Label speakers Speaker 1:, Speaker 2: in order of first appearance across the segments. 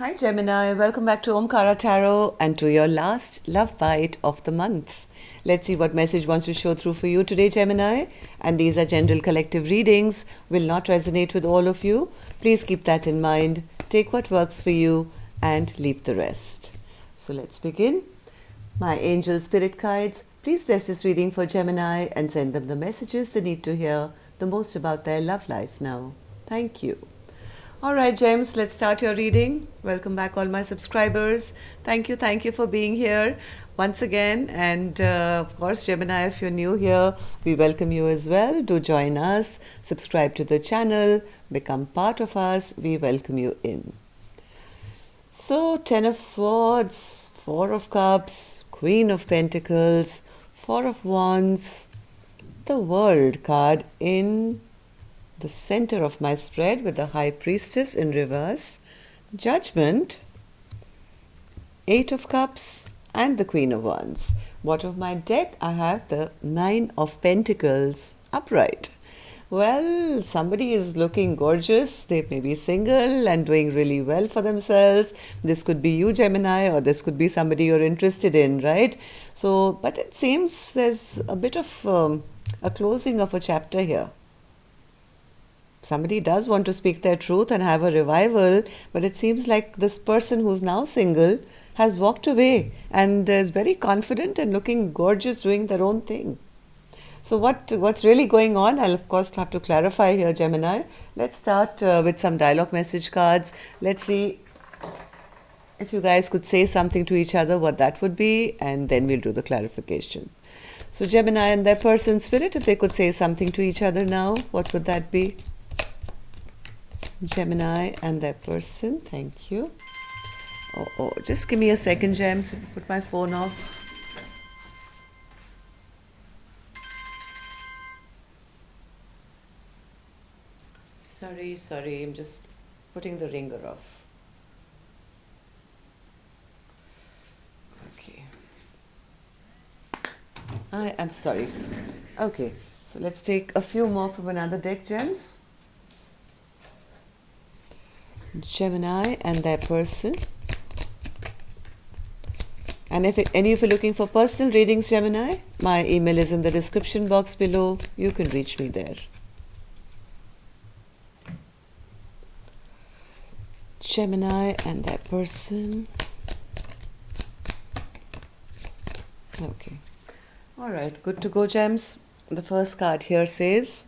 Speaker 1: Hi Gemini, welcome back to Omkara Tarot and to your last love bite of the month. Let's see what message wants to show through for you today, Gemini. And these are general collective readings, will not resonate with all of you. Please keep that in mind. Take what works for you and leave the rest. So let's begin. My angel spirit guides, please bless this reading for Gemini and send them the messages they need to hear the most about their love life now. Thank you. All right, Gems, let's start your reading. Welcome back, all my subscribers. Thank you for being here once again. And of course, Gemini, if you're new here, we welcome you as well. Do join us, subscribe to the channel, become part of us. We welcome you in. So, 10 of Swords, 4 of Cups, Queen of Pentacles, 4 of Wands, the World card in the center of my spread with the High Priestess in reverse, Judgment, 8 of Cups and the Queen of Wands. Bottom of my deck, I have the 9 of Pentacles upright. Well, somebody is looking gorgeous. They may be single and doing really well for themselves. This could be you, Gemini, or this could be somebody you're interested in, right? So, but it seems there's a bit of a closing of a chapter here. Somebody does want to speak their truth and have a revival, but it seems like this person who's now single has walked away and is very confident and looking gorgeous doing their own thing. So what's really going on? I'll of course have to clarify here, Gemini. Let's start with some dialogue message cards. Let's see if you guys could say something to each other, what that would be, and then we'll do the clarification. So Gemini and their person spirit, if they could say something to each other now, what would that be? Gemini and their person, thank you. Oh, just give me a second, Gems. Put my phone off. Sorry, I'm just putting the ringer off. Okay. I am sorry. Okay, so let's take a few more from another deck, Gems. Gemini and their person. And if any of you are looking for personal readings, Gemini, my email is in the description box below. You can reach me there. Gemini and their person. Okay. All right, good to go, Gems. The first card here says,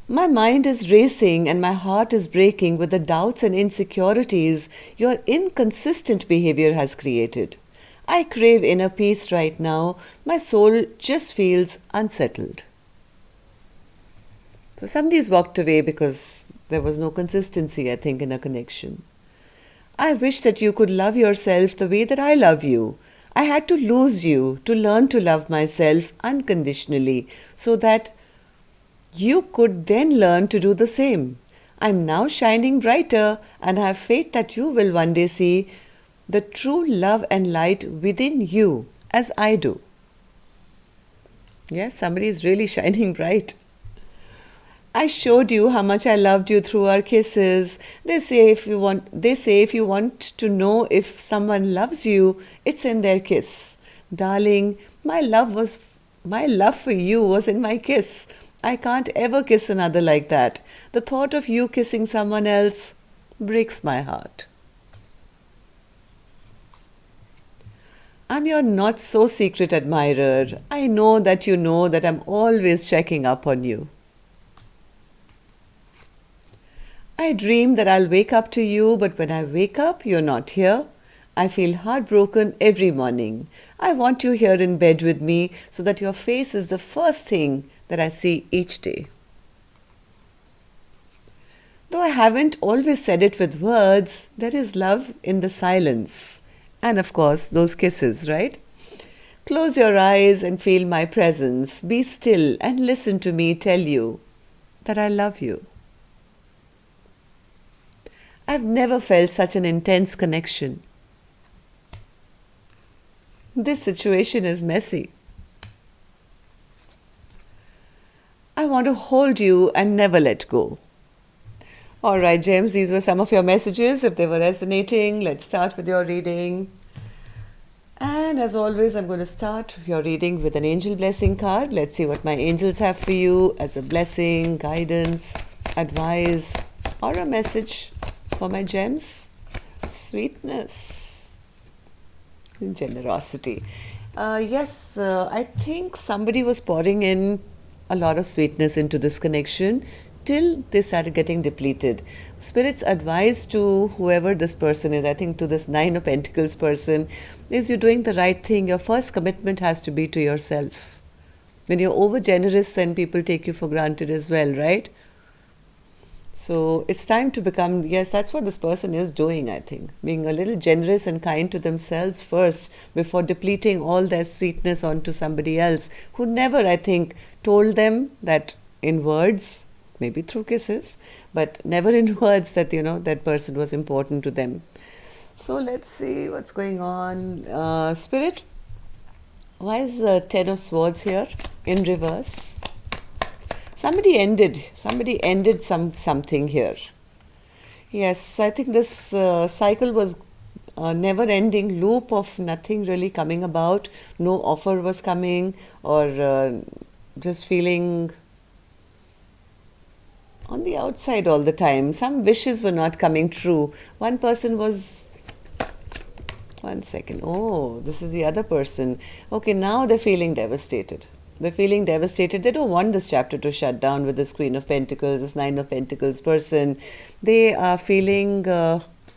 Speaker 1: my mind is racing and my heart is breaking with the doubts and insecurities your inconsistent behavior has created. I crave inner peace right now. My soul just feels unsettled. So somebody's walked away because there was no consistency, I think, in a connection. I wish that you could love yourself the way that I love you. I had to lose you to learn to love myself unconditionally so that you could then learn to do the same. I'm now shining brighter and I have faith that you will one day see the true love and light within you as I do. Yes, somebody is really shining bright. I showed you how much I loved you through our kisses. They say if you want to know if someone loves you, it's in their kiss. Darling, my love for you was in my kiss. I can't ever kiss another like that. The thought of you kissing someone else breaks my heart. I'm your not so secret admirer. I know that you know that I'm always checking up on you. I dream that I'll wake up to you, but when I wake up, you're not here. I feel heartbroken every morning. I want you here in bed with me so that your face is the first thing that I see each day. Though I haven't always said it with words, there is love in the silence. And of course, those kisses, right? Close your eyes and feel my presence. Be still and listen to me tell you that I love you. I've never felt such an intense connection. This situation is messy. I want to hold you and never let go. All right, James, these were some of your messages. If they were resonating, let's start with your reading. And as always, I'm going to start your reading with an angel blessing card. Let's see what my angels have for you as a blessing, guidance, advice, or a message for my gems. Sweetness, generosity. Yes, I think somebody was pouring in a lot of sweetness into this connection till they started getting depleted. Spirit's advice to whoever this person is, I think to this Nine of Pentacles person, is you're doing the right thing. Your first commitment has to be to yourself. When you're over generous, then people take you for granted as well, right? So it's time to become, yes, that's what this person is doing, I think. Being a little generous and kind to themselves first before depleting all their sweetness onto somebody else who never, I think, told them that in words, maybe through kisses, but never in words that, that person was important to them. So let's see what's going on. Spirit, why is the Ten of Swords here in reverse? Somebody ended something here. Yes, I think this cycle was a never-ending loop of nothing really coming about. No offer was coming, or just feeling on the outside all the time. Some wishes were not coming true. One person was... One second. Oh, this is the other person. Okay, now they're feeling devastated. They're feeling devastated. They don't want this chapter to shut down with this Queen of Pentacles, this Nine of Pentacles person. They are feeling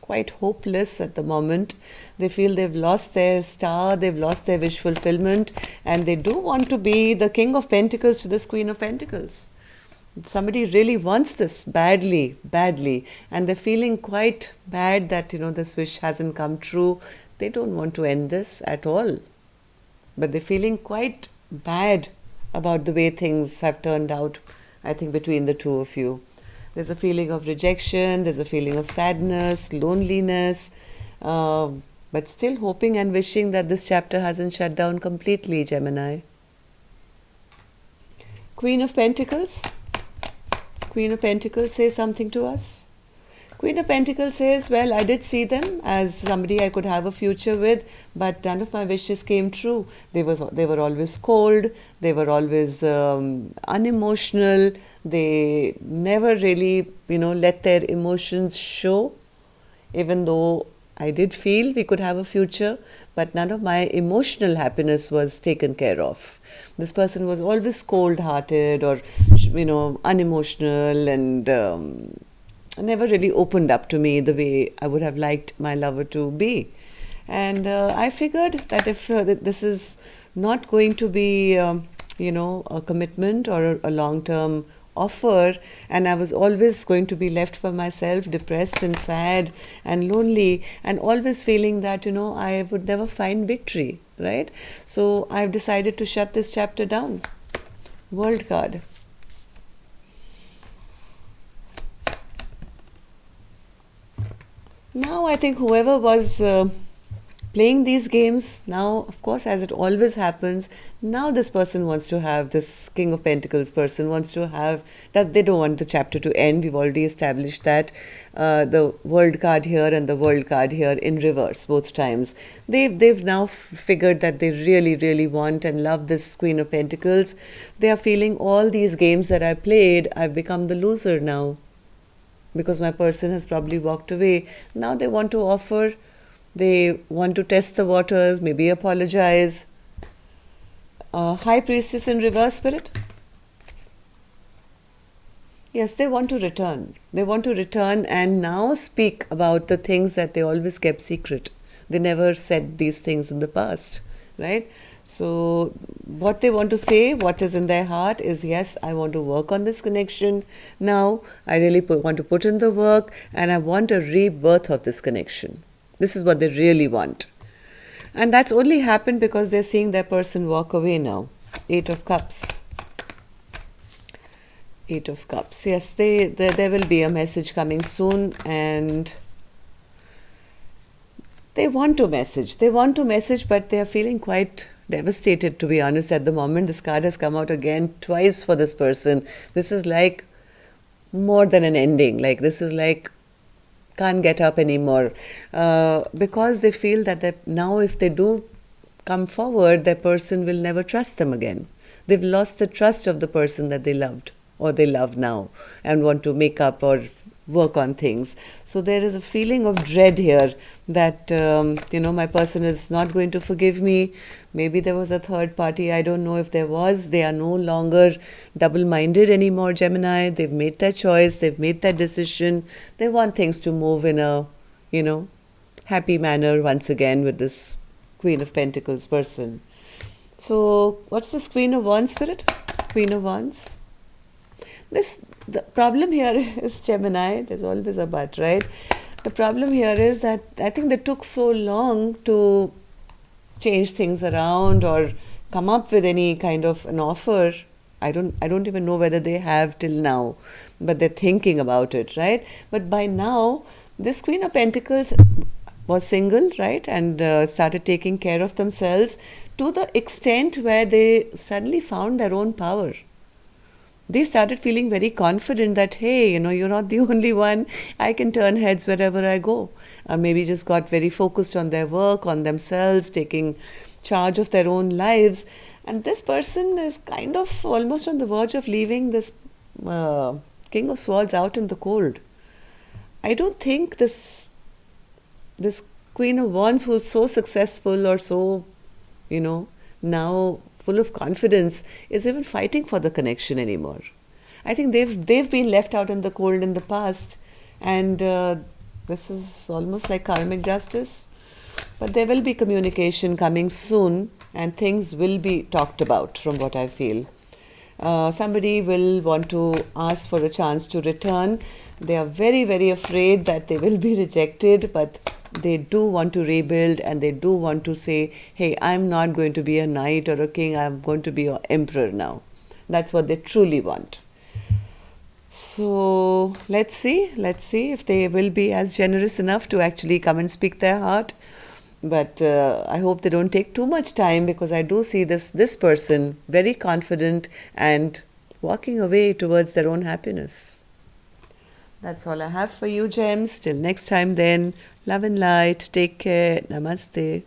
Speaker 1: quite hopeless at the moment. They feel they've lost their star, they've lost their wish fulfillment, and they do want to be the King of Pentacles to this Queen of Pentacles. Somebody really wants this badly, and they're feeling quite bad that, this wish hasn't come true. They don't want to end this at all. But they're feeling quite bad about the way things have turned out, I think, between the two of you. There's a feeling of rejection, there's a feeling of sadness, loneliness, but still hoping and wishing that this chapter hasn't shut down completely, Gemini. Queen of Pentacles. Queen of Pentacles, say something to us. Queen of Pentacles says, well, I did see them as somebody I could have a future with, but none of my wishes came true. They were always cold, they were always unemotional, they never really, let their emotions show, even though I did feel we could have a future, but none of my emotional happiness was taken care of. This person was always cold-hearted or, unemotional, and never really opened up to me the way I would have liked my lover to be. And I figured that if this is not going to be, a commitment or a long-term offer, and I was always going to be left by myself, depressed and sad and lonely, and always feeling that, I would never find victory, right? So I've decided to shut this chapter down. World card. Now I think whoever was playing these games, now of course, as it always happens, now this person wants to have, this King of Pentacles person wants to have, that they don't want the chapter to end. We've already established that. The World card here and the World card here in reverse both times. They've now figured that they really, really want and love this Queen of Pentacles. They are feeling all these games that I played, I've become the loser now, because my person has probably walked away. Now they want to offer, they want to test the waters, maybe apologize. High Priestess in reverse, Spirit. Yes, they want to return. They want to return and now speak about the things that they always kept secret. They never said these things in the past, right? So what they want to say, what is in their heart is, yes, I want to work on this connection now. I really want to put in the work, and I want a rebirth of this connection. This is what they really want. And that's only happened because they're seeing their person walk away now. Eight of Cups. Eight of Cups. Yes, there will be a message coming soon, and they want to message. They want to message, but they are feeling quite devastated, to be honest, at the moment. This card has come out again twice for this person. This is like more than an ending. Like this is like can't get up anymore, because they feel that now if they do come forward, that person will never trust them again. They've lost the trust of the person that they loved or they love now and want to make up or work on things. So there is a feeling of dread here that, my person is not going to forgive me. Maybe there was a third party. I don't know if there was. They are no longer double-minded anymore, Gemini. They've made their choice. They've made their decision. They want things to move in a, happy manner once again with this Queen of Pentacles person. So what's this Queen of Wands spirit? Queen of Wands. The problem here is, Gemini, there's always a but, right? The problem here is that I think they took so long to change things around or come up with any kind of an offer. I don't even know whether they have till now, but they're thinking about it, right? But by now, this Queen of Pentacles was single, right? And started taking care of themselves to the extent where they suddenly found their own power. They started feeling very confident that, hey, you're not the only one. I can turn heads wherever I go. Or maybe just got very focused on their work, on themselves, taking charge of their own lives. And this person is kind of almost on the verge of leaving this King of Swords out in the cold. I don't think this Queen of Wands, who's so successful or so, now full of confidence, is even fighting for the connection anymore. I think they've been left out in the cold in the past, and this is almost like karmic justice. But there will be communication coming soon, and things will be talked about, from what I feel. Somebody will want to ask for a chance to return. They are very, very afraid that they will be rejected, but they do want to rebuild, and they do want to say, hey, I'm not going to be a knight or a king, I'm going to be your emperor now. That's what they truly want. So let's see if they will be as generous enough to actually come and speak their heart. But I hope they don't take too much time, because I do see this person very confident and walking away towards their own happiness. That's all I have for you, gems. Till next time then, love and light. Take care. Namaste.